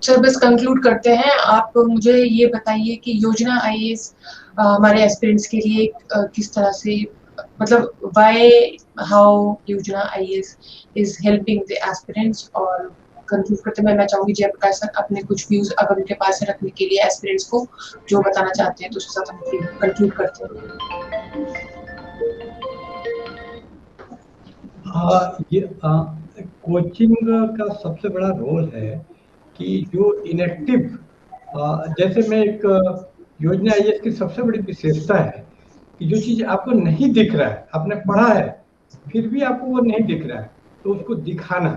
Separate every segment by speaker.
Speaker 1: Sir बस conclude करते हैं। आप मुझे ये बताइए कि योजना आईएएस हमारे एस्पिरेंट्स के लिए किस तरह से, मतलब व्हाई, हाउ योजना IAS is helping the aspirants. और कंक्लूड करते मैं चाहूंगी जयप्रकाश सर अपने कुछ व्यूज अगर उनके पास है रखने के लिए एस्पिरेंट्स को जो बताना चाहते हैं, तो उसके साथ हम कंक्लूड करते हैं।
Speaker 2: ये कोचिंग का सबसे बड़ा रोल है कि जो इनएक्टिव, जैसे मैं एक योजना आईएएस की सबसे बड़ी विशेषता है कि जो चीज आपको नहीं दिख रहा है, आपने पढ़ा है फिर भी आपको वो नहीं दिख रहा है, तो उसको दिखाना।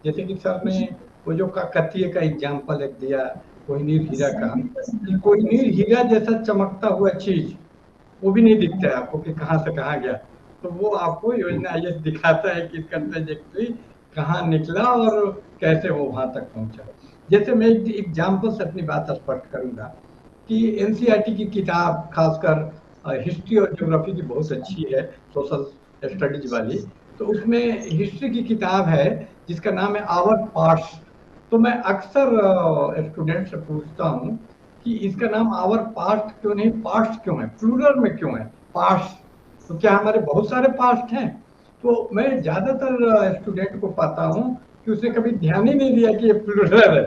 Speaker 2: जैसे कि सर ने वो जो काकतीय का एग्जाम्पल एक दिया, कोहिनूर हीरा का, कि कोहिनूर हीरा जैसा चमकता हुआ चीज वो भी नहीं दिखता है आपको कि कहाँ से कहाँ गया, तो वो आपको योजना आईएएस दिखाता है कि इसका ट्रेजेक्टरी कहाँ निकला और कैसे वो वहां तक पहुंचा। जैसे मैं एक एग्जाम्पल से अपनी बात स्पष्ट करूंगा कि एनसीईआरटी की किताब खासकर हिस्ट्री और ज्योग्राफी की बहुत अच्छी है, सोशल स्टडीज वाली। तो उसमें हिस्ट्री की किताब है जिसका नाम है आवर पास्ट। तो मैं अक्सर स्टूडेंट से पूछता हूँ कि इसका नाम आवर पास्ट क्यों नहीं, पास्ट क्यों है, प्लूरल में क्यों है पास्ट, तो क्या हमारे बहुत सारे पास्ट हैं? तो मैं ज्यादातर स्टूडेंट को पाता हूँ कि उसने कभी ध्यान ही नहीं दिया कि ये प्लूरल है।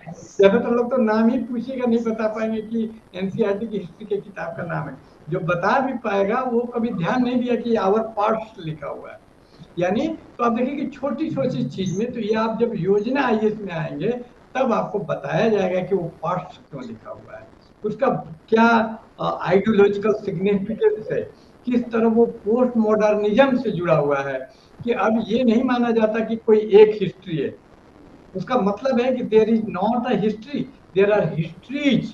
Speaker 2: ज्यादातर लोग तो नाम ही पूछेगा नहीं बता पाएंगे कि एनसीईआरटी की हिस्ट्री की किताब का नाम है। जो बता भी पाएगा वो कभी ध्यान नहीं दिया कि आवर पास्ट लिखा हुआ है। यानी तो आप देखिए कि छोटी छोटी चीज में, तो ये आप जब योजना आईएएस में आएंगे तब आपको बताया जाएगा कि वो पास्ट क्यों लिखा हुआ है, उसका क्या आइडियोलॉजिकल सिग्निफिकेंस है, किस तरह वो पोस्ट मॉडर्निज्म से जुड़ा हुआ है, कि अब ये नहीं माना जाता कि कोई एक हिस्ट्री है। उसका मतलब है कि there is not a history, there are histories.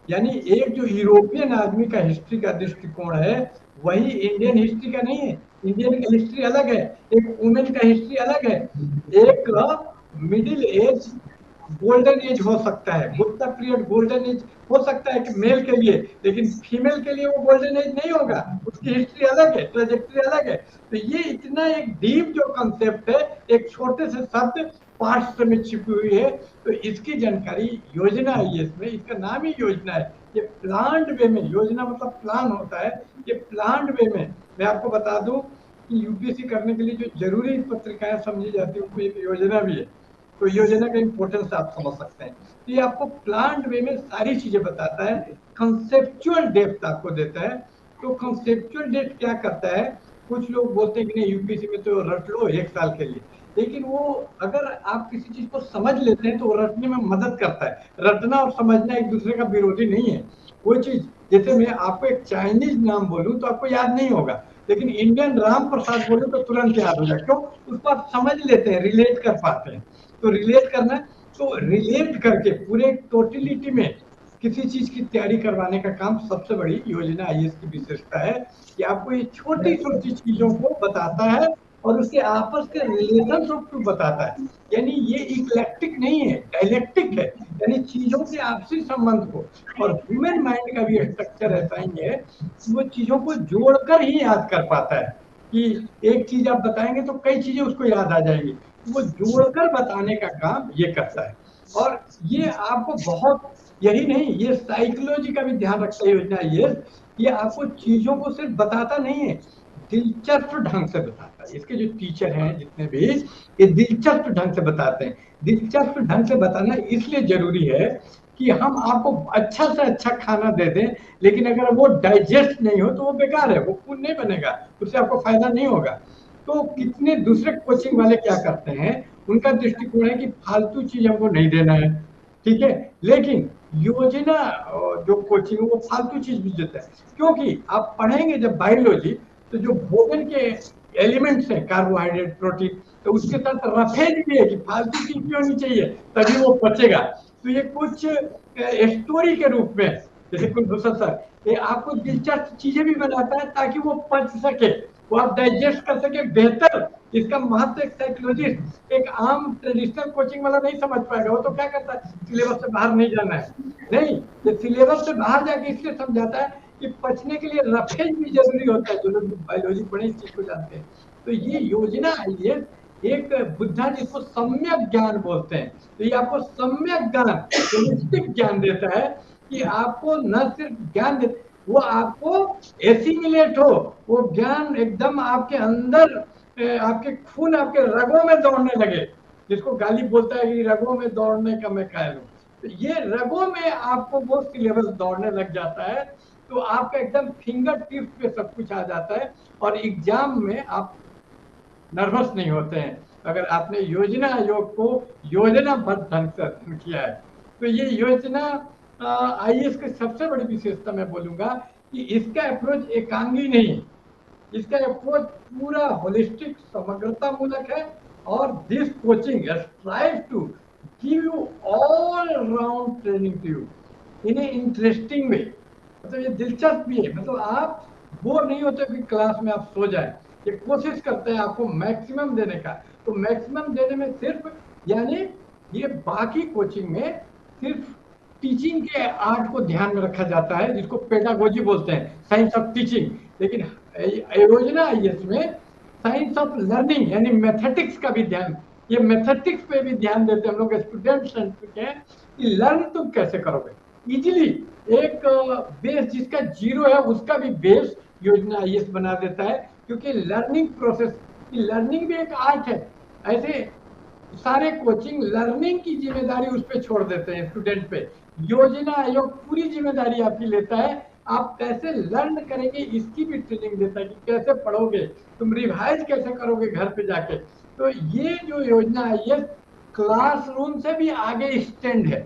Speaker 2: यानी एक जो यूरोपियन आदमी का हिस्ट्री का दृष्टिकोण है वही इंडियन हिस्ट्री का नहीं है। इंडियन का हिस्ट्री अलग है, एक वुमेन का हिस्ट्री अलग है। एक मिडिल एज गोल्डन एज हो सकता है, गुप्ता पीरियड गोल्डन एज हो सकता है कि मेल के लिए, लेकिन फीमेल के लिए वो गोल्डन एज नहीं होगा, उसकी हिस्ट्री अलग है, ट्रेजेक्टरी अलग है। तो ये इतना एक डीप जो कंसेप्ट है एक छोटे से शब्द पास्ट में छिपी हुई है। तो इसकी जानकारी योजना आईएएस में, इसका नाम ही योजना है, ये प्लान्ड वे में, योजना मतलब प्लान होता है, ये प्लान्ड वे में। मैं आपको बता दूं कि यूपीएससी करने के लिए जो जरूरी पत्रिकाएं समझी जाती है उसमें एक योजना भी है। तो योजना का इंपॉर्टेंस आप समझ सकते हैं। तो ये आपको प्लान्ड वे में सारी चीजें बताता है, कंसेप्चुअल डेप्थ आपको देता है। तो कंसेप्चुअल डेप्थ क्या करता है, कुछ लोग बोलते हैं कि नहीं यूपीएससी में तो रट लो 1 साल के लिए, लेकिन वो अगर आप किसी चीज को समझ लेते हैं तो वो रटने में मदद करता है। रटना और समझना एक दूसरे का विरोधी नहीं है। वो चीज, जैसे मैं आपको एक चाइनीज नाम बोलूं तो आपको याद नहीं होगा, लेकिन इंडियन राम प्रसाद बोलूं तो तुरंत याद हो जाए, क्यों? उसको आप समझ लेते हैं, रिलेट कर पाते हैं। तो रिलेट करना, तो रिलेट करके पूरे टोटलिटी में किसी चीज की तैयारी करवाने का काम सबसे बड़ी योजना आईएएस की विशेषता है, कि आपको ये छोटी छोटी चीजों को बताता है और उसके आपस के रिलेशनशिप को बताता है। यानी ये इक्लेक्टिक नहीं है, डायलेक्टिक है, यानी चीजों के आपसी संबंध को। और ह्यूमन माइंड का भी स्ट्रक्चर ऐसा ही है कि वो चीजों को जोड़कर ही याद कर पाता है, कि एक चीज आप बताएंगे तो कई चीजें उसको याद आ जाएंगी, वो जोड़कर बताने का काम ये करता है। और ये आपको बहुत, यही नहीं, ये साइकोलॉजी का भी ध्यान रखता है योजना ये आपको चीजों को सिर्फ बताता नहीं है, दिलचस्प ढंग से बताता है। इसके जो टीचर हैं जितने भी, ये दिलचस्प ढंग से बताते हैं। दिलचस्प ढंग से बताना इसलिए जरूरी है कि हम आपको अच्छा से अच्छा खाना दे दें, लेकिन अगर वो डाइजेस्ट नहीं हो तो वो बेकार है, वो फूड नहीं बनेगा, उससे आपको फायदा नहीं होगा। तो कितने दूसरे कोचिंग वाले क्या करते हैं, उनका दृष्टिकोण है कि फालतू चीज हमको नहीं देना है, ठीक है, लेकिन योजना जो कोचिंग है वो फालतू चीज भी देता है। क्योंकि आप पढ़ेंगे जब बायोलॉजी, तो जो भोजन के एलिमेंट्स हैं कार्बोहाइड्रेट प्रोटीन, तो उसके साथ रफेज भी है कि फालतू चीज भी होनी चाहिए तभी वो पचेगा। तो ये कुछ स्टोरी के रूप में, जैसे कुलभूषण सर ये आपको दिलचस्प चीजें भी बनाता है ताकि वो पच सके, वो आप डाइजेस्ट कर सके बेहतर। इसका महत्व एक साइकोलॉजिस्ट, एक आम ट्रेडिशनल कोचिंग वाला नहीं समझ पाएगा। वो तो क्या करता है, सिलेबस से बाहर नहीं जाना है, नहीं, ये सिलेबस से बाहर जाके इसलिए समझाता है कि पचने के लिए रफेज भी जरूरी होता है। जो लोग बायोलॉजी पढ़े इस चीज को जानते हैं। तो ये योजना आईएएस एक बुद्धा जिसको सम्यक ज्ञान बोलते हैं, तो ये आपको सम्यक ज्ञान, होलिस्टिक ज्ञान देता है कि आपको न सिर्फ ज्ञान दे, वो आपको एसिमिलेट हो, वो ज्ञान एकदम आपके अंदर, आपके खून, आपके रगों में दौड़ने लगे, जिसको गाली बोलता है कि रगों में दौड़ने का मैं कायल हूं, तो ये रगों में आपको वो सिलेबस दौड़ने लग जाता है, तो आपका एकदम फिंगर टिप्स पे सब कुछ आ जाता है, और एग्जाम में आप नर्वस नहीं होते हैं अगर आपने योजना आयोग को योजनाबद्ध ढंग से अध्ययन किया है। तो ये योजना आईएएस की सबसे बड़ी विशेषता मैं बोलूंगा कि इसका अप्रोच एकांगी नहीं, इसका अप्रोच पूरा होलिस्टिक समग्रता मूलक है, और this coaching strive to give you all round training to you in a interesting way. मतलब ये दिलचस्प भी है, मतलब आप बोर नहीं होते कि क्लास में आप सो जाए, ये कोशिश करते हैं आपको मैक्सिमम देने का। तो मैक्सिमम देने में सिर्फ, यानी ये बाकी कोचिंग में सिर्फ टीचिंग के आर्ट को ध्यान में रखा जाता है, जिसको पेडागोजी बोलते हैं, साइंस ऑफ टीचिंग, लेकिन योजना आईएएस में साइंस ऑफ लर्निंग यानी मैथमेटिक्स का भी ध्यान, ये मैथमेटिक्स पे भी ध्यान देते हैं हम लोग स्टूडेंट्स के, कि लर्न तुम कैसे करोगे इजीली। एक बेस जिसका जीरो है उसका भी बेस योजना आईएएस बना देता है, क्योंकि लर्निंग प्रोसेस, लर्निंग भी एक आर्ट है। ऐसे सारे कोचिंग लर्निंग की जिम्मेदारी उस पर छोड़ देते हैं स्टूडेंट पे, योजना आयोग पूरी जिम्मेदारी आपकी लेता है, आप कैसे लर्न करेंगे इसकी भी ट्रेनिंग देता है, कि कैसे पढ़ोगे, तुम रिवाइज कैसे करोगे घर पे जाके। तो ये जो योजना आईएएस क्लासरूम से भी आगे स्टैंड है,